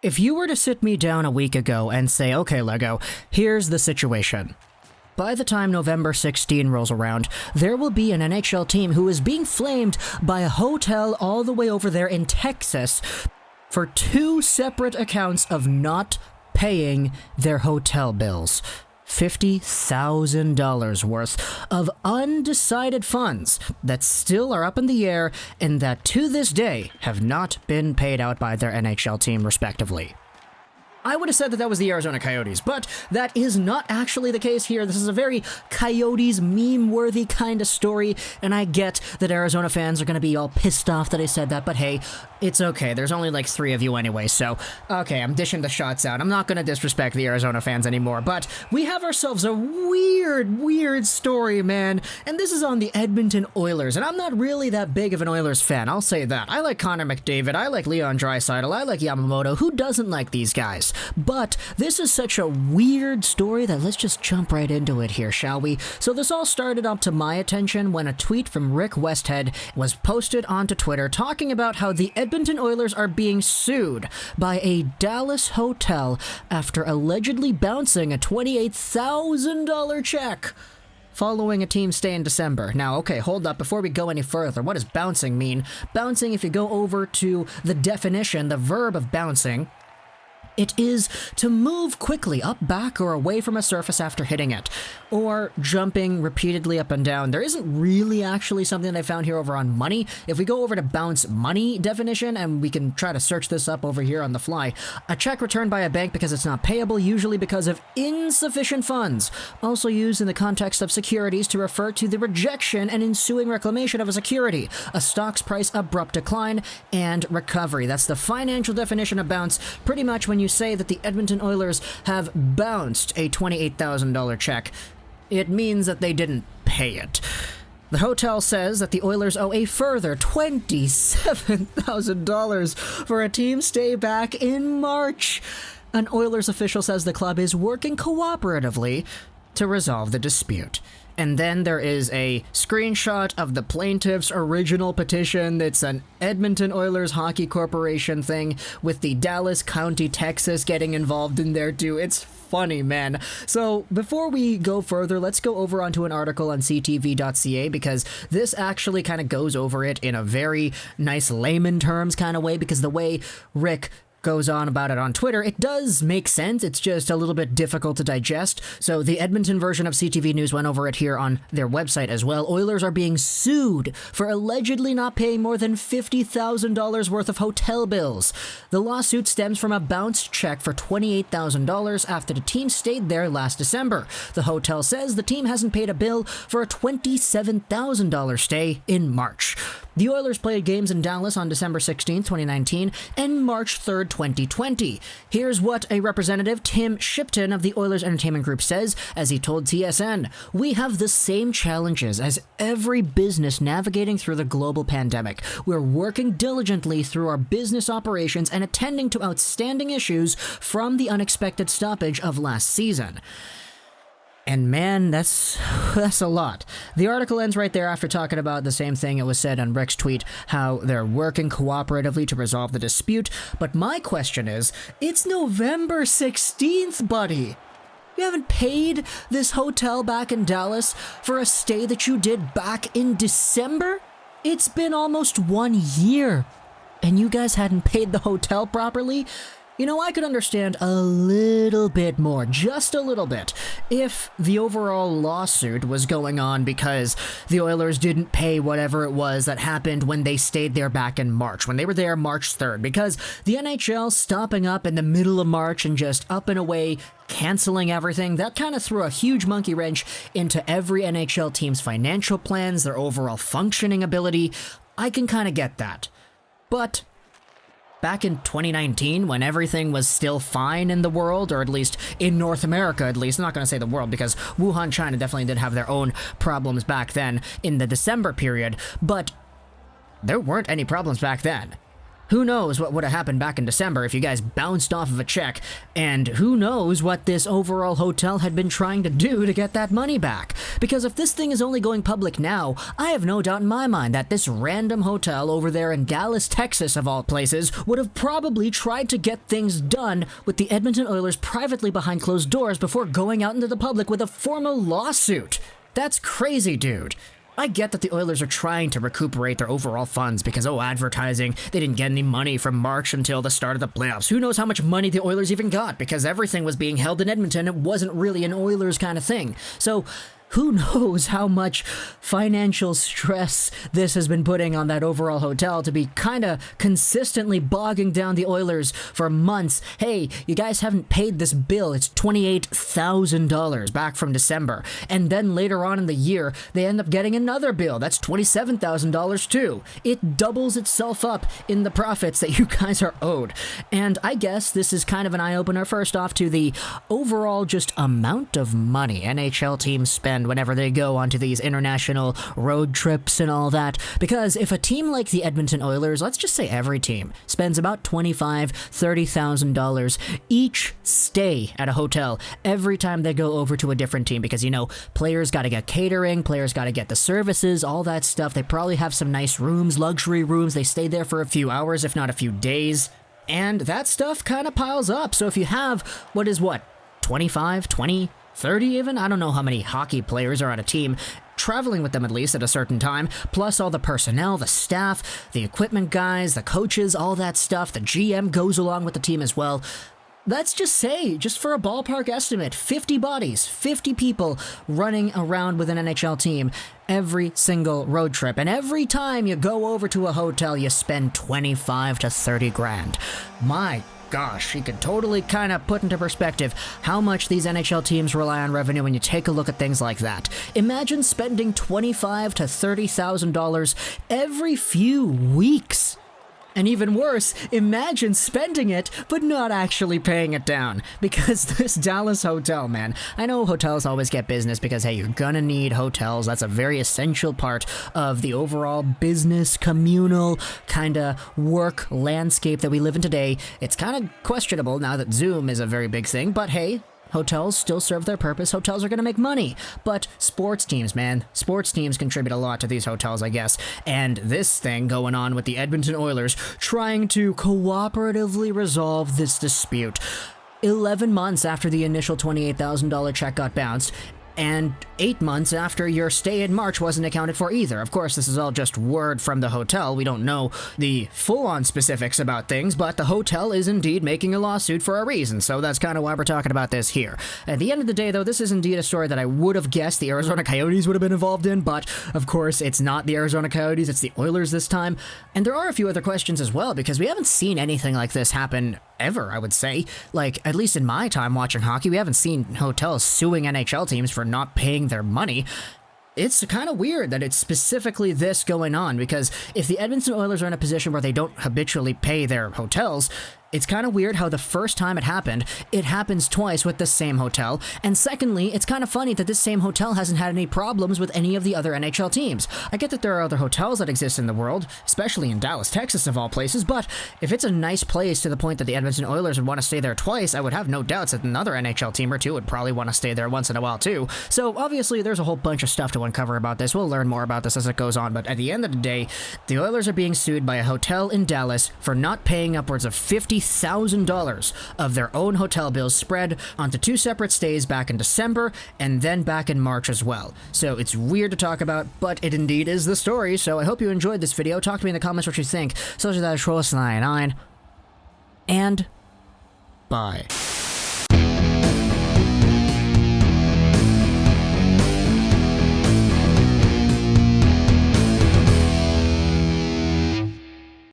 If you were to sit me down a week ago and say, okay, Lego, here's the situation. By the time November 16 rolls around, there will be an NHL team who is being flamed by a hotel all the way over there in Texas for 2 separate accounts of not paying their hotel bills. $50,000 worth of undecided funds that still are up in the air and that to this day have not been paid out by their NHL team respectively. I would have said that that was the Arizona Coyotes, but that is not actually the case here. This is a very Coyotes meme-worthy kind of story, and I get that Arizona fans are going to be all pissed off that I said that, but hey, it's okay. There's only like 3 of you anyway, so okay, I'm dishing the shots out. I'm not going to disrespect the Arizona fans anymore, but we have ourselves a weird story, man, and this is on the Edmonton Oilers, and I'm not really that big of an Oilers fan, I'll say that. I like Connor McDavid, I like Leon Draisaitl, I like Yamamoto. Who doesn't like these guys? But this is such a weird story that let's just jump right into it here, shall we? So this all started up to my attention when a tweet from Rick Westhead was posted onto Twitter talking about how the Edmonton Oilers are being sued by a Dallas hotel after allegedly bouncing a $28,000 check following a team stay in December. Now, okay, hold up. Before we go any further, what does bouncing mean? Bouncing, if you go over to the definition, the verb of bouncing, it is to move quickly up, back, or away from a surface after hitting it, or jumping repeatedly up and down. There isn't really actually something that I found here over on money. If we go over to bounce money definition, and we can try to search this up over here on the fly, a check returned by a bank because it's not payable, usually because of insufficient funds. Also used in the context of securities to refer to the rejection and ensuing reclamation of a security, a stock's price abrupt decline, and recovery. That's the financial definition of bounce. Pretty much when you say that the Edmonton Oilers have bounced a $28,000 check, it means that they didn't pay it. The hotel says that the Oilers owe a further $27,000 for a team stay back in March. An Oilers official says the club is working cooperatively to resolve the dispute. And then there is a screenshot of the plaintiff's original petition. It's an Edmonton Oilers Hockey Corporation thing with the Dallas County, Texas getting involved in there too. It's funny, man. So before we go further, let's go over onto an article on ctv.ca because this actually kind of goes over it in a very nice layman terms kind of way, because the way Rick goes on about it on Twitter, it does make sense. It's just a little bit difficult to digest. So the Edmonton version of CTV News went over it here on their website as well. Oilers are being sued for allegedly not paying more than $50,000 worth of hotel bills. The lawsuit stems from a bounced check for $28,000 after the team stayed there last December. The hotel says the team hasn't paid a bill for a $27,000 stay in March. The Oilers played games in Dallas on December 16, 2019 and March 3rd, 2020. Here's what a representative, Tim Shipton of the Oilers Entertainment Group, says as he told TSN. "We have the same challenges as every business navigating through the global pandemic. We're working diligently through our business operations and attending to outstanding issues from the unexpected stoppage of last season." And man, that's a lot. The article ends right there after talking about the same thing it was said on Rick's tweet, how they're working cooperatively to resolve the dispute. But my question is, it's November 16th, buddy. You haven't paid this hotel back in Dallas for a stay that you did back in December? It's been almost 1 year, and you guys hadn't paid the hotel properly? You know, I could understand a little bit more, just a little bit, if the overall lawsuit was going on because the Oilers didn't pay whatever it was that happened when they stayed there back in March, when they were there March 3rd, because the NHL stopping up in the middle of March and just up and away, canceling everything, that kind of threw a huge monkey wrench into every NHL team's financial plans, their overall functioning ability. I can kind of get that. But back in 2019, when everything was still fine in the world, or at least in North America at least, I'm not going to say the world because Wuhan, China definitely did have their own problems back then in the December period, but there weren't any problems back then. Who knows what would have happened back in December if you guys bounced off of a check, and who knows what this overall hotel had been trying to do to get that money back. Because if this thing is only going public now, I have no doubt in my mind that this random hotel over there in Dallas, Texas of all places, would have probably tried to get things done with the Edmonton Oilers privately behind closed doors before going out into the public with a formal lawsuit. That's crazy, dude. I get that the Oilers are trying to recuperate their overall funds because, advertising, they didn't get any money from March until the start of the playoffs. Who knows how much money the Oilers even got because everything was being held in Edmonton. It wasn't really an Oilers kind of thing. So who knows how much financial stress this has been putting on that overall hotel to be kind of consistently bogging down the Oilers for months. Hey, you guys haven't paid this bill. It's $28,000 back from December. And then later on in the year, they end up getting another bill. That's $27,000 too. It doubles itself up in the profits that you guys are owed. And I guess this is kind of an eye-opener first off to the overall just amount of money NHL teams spend whenever they go onto these international road trips and all that. Because if a team like the Edmonton Oilers, let's just say every team, spends about $25,000-$30,000 each stay at a hotel every time they go over to a different team, because, players got to get catering, players got to get the services, all that stuff. They probably have some nice rooms, luxury rooms. They stay there for a few hours, if not a few days. And that stuff kind of piles up. So if you have, 25, 20, 30 even? I don't know how many hockey players are on a team, traveling with them at least at a certain time, plus all the personnel, the staff, the equipment guys, the coaches, all that stuff. The GM goes along with the team as well. Let's just say, just for a ballpark estimate, 50 bodies, 50 people running around with an NHL team every single road trip. And every time you go over to a hotel, you spend 25 to 30 grand. My gosh, you can totally kind of put into perspective how much these NHL teams rely on revenue when you take a look at things like that. Imagine spending $25,000 to $30,000 every few weeks. And even worse, imagine spending it, but not actually paying it down. Because this Dallas hotel, man, I know hotels always get business because, hey, you're gonna need hotels. That's a very essential part of the overall business, communal kind of work landscape that we live in today. It's kind of questionable now that Zoom is a very big thing, but hey, hotels still serve their purpose. Hotels are going to make money. But sports teams, man. Sports teams contribute a lot to these hotels, I guess. And this thing going on with the Edmonton Oilers trying to cooperatively resolve this dispute 11 months after the initial $28,000 check got bounced, and 8 months after your stay in March wasn't accounted for either. Of course, this is all just word from the hotel. We don't know the full-on specifics about things, but the hotel is indeed making a lawsuit for a reason, so that's kind of why we're talking about this here. At the end of the day, though, this is indeed a story that I would have guessed the Arizona Coyotes would have been involved in, but of course, it's not the Arizona Coyotes, it's the Oilers this time. And there are a few other questions as well, because we haven't seen anything like this happen ever, I would say. Like, at least in my time watching hockey, we haven't seen hotels suing NHL teams for not paying their money. It's kind of weird that it's specifically this going on, because if the Edmonton Oilers are in a position where they don't habitually pay their hotels, it's kind of weird how the first time it happens twice with the same hotel. And secondly, it's kind of funny that this same hotel hasn't had any problems with any of the other NHL teams. I get that there are other hotels that exist in the world, especially in Dallas, Texas of all places, but if it's a nice place to the point that the Edmonton Oilers would want to stay there twice, I would have no doubts that another NHL team or two would probably want to stay there once in a while too. So obviously there's a whole bunch of stuff to uncover about this. We'll learn more about this as it goes on, but at the end of the day, the Oilers are being sued by a hotel in Dallas for not paying upwards of $50,000 of their own hotel bills spread onto 2 separate stays back in December and then back in March as well. So it's weird to talk about, but it indeed is the story. So I hope you enjoyed this video. Talk to me in the comments what you think. So that and bye.